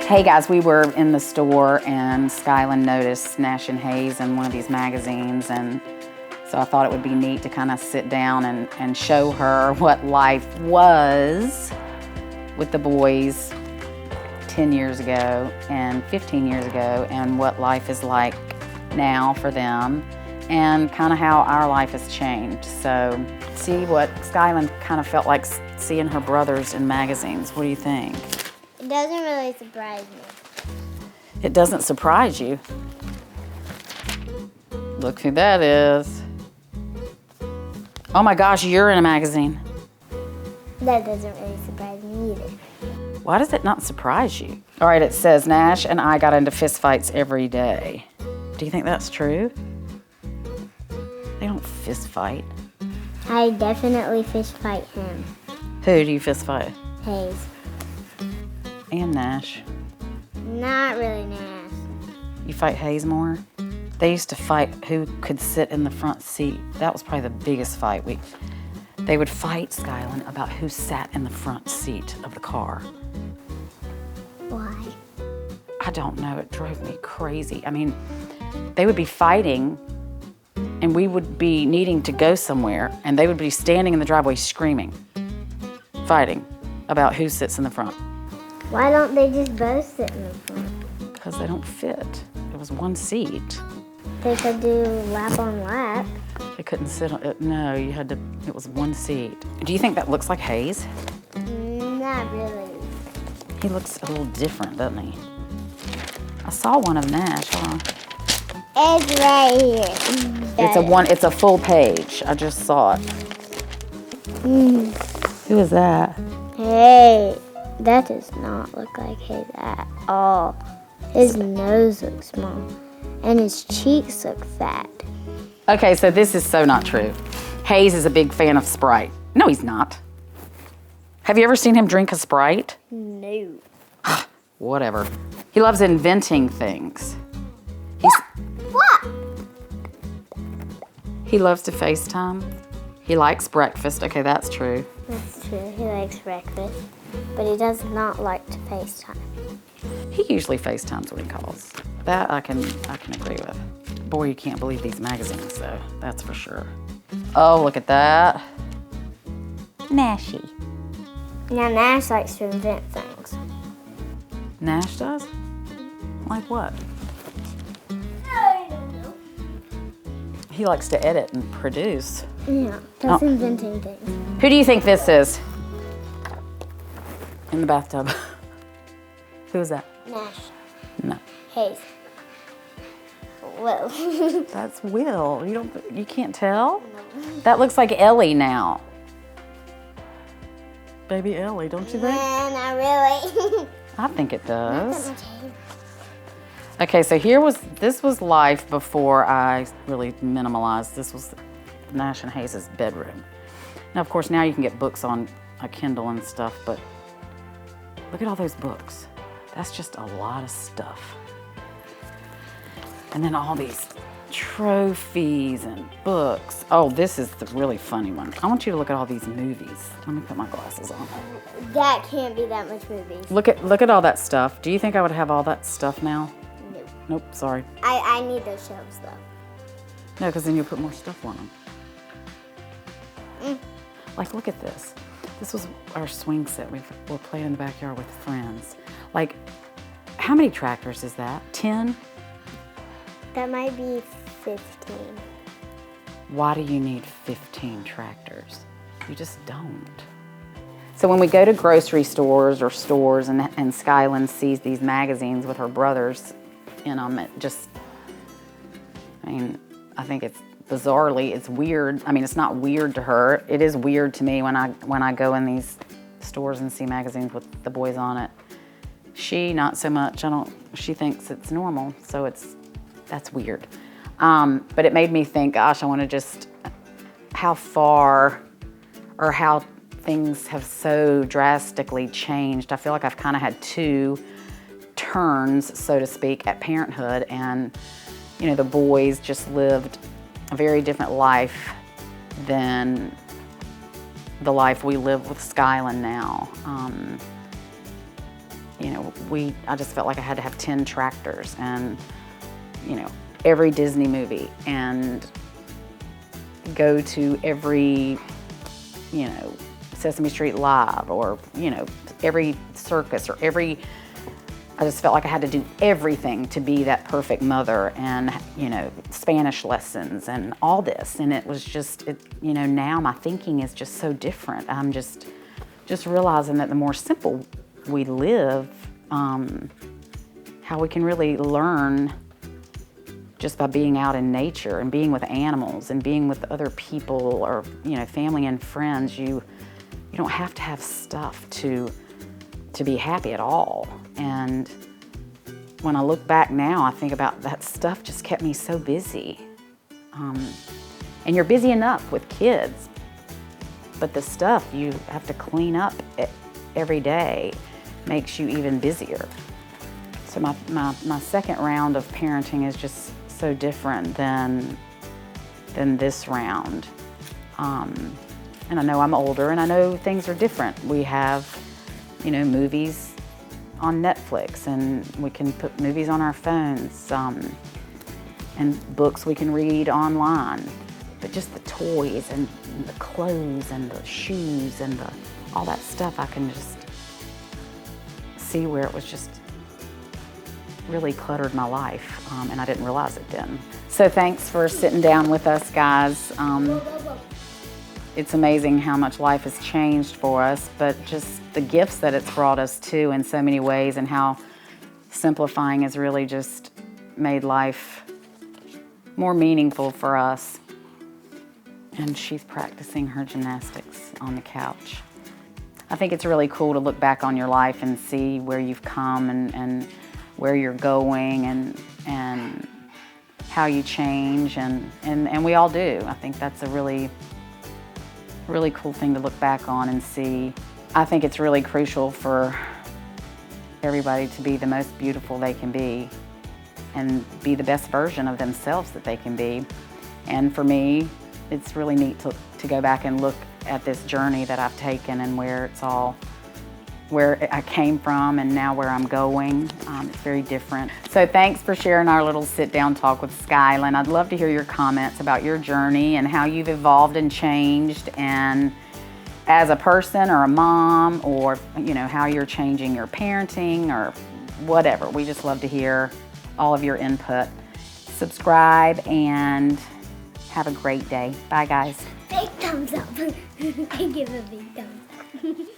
Hey guys, we were in the store and Skylynn noticed Nash and Hayes in one of these magazines, and so I thought it would be neat to kind of sit down and show her what life was with the boys 10 years ago and 15 years ago, and what life is like now for them, and kind of how our life has changed. So see what Skylynn kind of felt like seeing her brothers in magazines. What do you think? It doesn't really surprise me. It doesn't surprise you? Look who that is. Oh my gosh, you're in a magazine. That doesn't really surprise me either. Why does it not surprise you? All right, it says Nash and I got into fistfights every day. Do you think that's true? They don't fist fight. I definitely fist fight him. Who do you fist fight? Hayes. And Nash. Not really Nash. You fight Hayes more? They used to fight who could sit in the front seat. That was probably the biggest fight. They would fight, Skylynn, about who sat in the front seat of the car. Why? I don't know, it drove me crazy. I mean, they would be fighting and we would be needing to go somewhere and they would be standing in the driveway screaming, fighting about who sits in the front. Why don't they just both sit in the front? Because they don't fit. It was one seat. They could do lap on lap. They couldn't sit on it. No, you had to, it was one seat. Do you think that looks like Hayes? Not really. He looks a little different, doesn't he? I saw one of Nash. Hold on. It's right here. It's a full page. I just saw it. Who is that? Hey, that does not look like Hayes at all. His nose looks small, and his cheeks look fat. Okay, so this is so not true. Hayes is a big fan of Sprite. No, he's not. Have you ever seen him drink a Sprite? No. Whatever. He loves inventing things. What? He loves to FaceTime. He likes breakfast. Okay, that's true. That's true. He likes breakfast, but he does not like to FaceTime. He usually FaceTimes when he calls. That I can agree with. Boy, you can't believe these magazines, though. That's for sure. Oh, look at that. Nashy. Now, Nash likes to invent things. Nash does? Like what? I don't know. He likes to edit and produce. Yeah, that's inventing things. Who do you think this is? In the bathtub. Who is that? Nash. No. Hayes. Will. That's Will. You can't tell? No. That looks like Ellie now. Baby Ellie, don't you think? Nah, not really. I think it does. Not that much hair. Okay, so this was life before I really minimalized. This was Nash and Hayes' bedroom. Now, of course, now you can get books on a Kindle and stuff, but look at all those books. That's just a lot of stuff. And then all these trophies and books. Oh, this is the really funny one. I want you to look at all these movies. Let me put my glasses on. That can't be that much movies. Look at all that stuff. Do you think I would have all that stuff now? No. Nope, sorry. I need those shelves, though. No, because then you'll put more stuff on them. Like, look at this. This was our swing set. We're playing in the backyard with friends. Like, how many tractors is that? 10? That might be 15. Why do you need 15 tractors? You just don't. So when we go to grocery stores or stores and Skylynn sees these magazines with her brothers in them, it just, I mean, I think it's it's weird. I mean, it's not weird to her. It is weird to me when I go in these stores and see magazines with the boys on it. She, not so much. She thinks it's normal, so that's weird. But it made me think, gosh, I want to just, how far or how things have so drastically changed. I feel like I've kind of had two turns, so to speak, at parenthood, and you know, the boys just lived a very different life than the life we live with Skylynn now. You know, I just felt like I had to have 10 tractors and, you know, every Disney movie and go to every, you know, Sesame Street Live or, you know, every circus or I just felt like I had to do everything to be that perfect mother and, you know, Spanish lessons and all this. And it was just, you know, now my thinking is just so different. I'm just realizing that the more simple we live, how we can really learn just by being out in nature and being with animals and being with other people or, you know, family and friends. You don't have to have stuff to be happy at all. And when I look back now, I think about that stuff just kept me so busy. And you're busy enough with kids, but the stuff you have to clean up every day makes you even busier. So my second round of parenting is just so different than this round. And I know I'm older and I know things are different. We have, you know, movies on Netflix and we can put movies on our phones and books we can read online. But just the toys and the clothes and the shoes and all that stuff, I can just see where it was just really cluttered my life, and I didn't realize it then. So thanks for sitting down with us, guys. It's amazing how much life has changed for us, but just the gifts that it's brought us to in so many ways and how simplifying has really just made life more meaningful for us. And she's practicing her gymnastics on the couch. I think it's really cool to look back on your life and see where you've come and where you're going and how you change, and we all do. I think that's a really cool thing to look back on and see. I think it's really crucial for everybody to be the most beautiful they can be and be the best version of themselves that they can be. And for me, it's really neat to go back and look at this journey that I've taken and where I came from and now where I'm going. It's very different. So thanks for sharing our little sit-down talk with Skylynn. I'd love to hear your comments about your journey and how you've evolved and changed, and as a person or a mom, or, you know, how you're changing your parenting or whatever. We just love to hear all of your input. Subscribe and have a great day. Bye, guys. Big thumbs up. I give a big thumbs.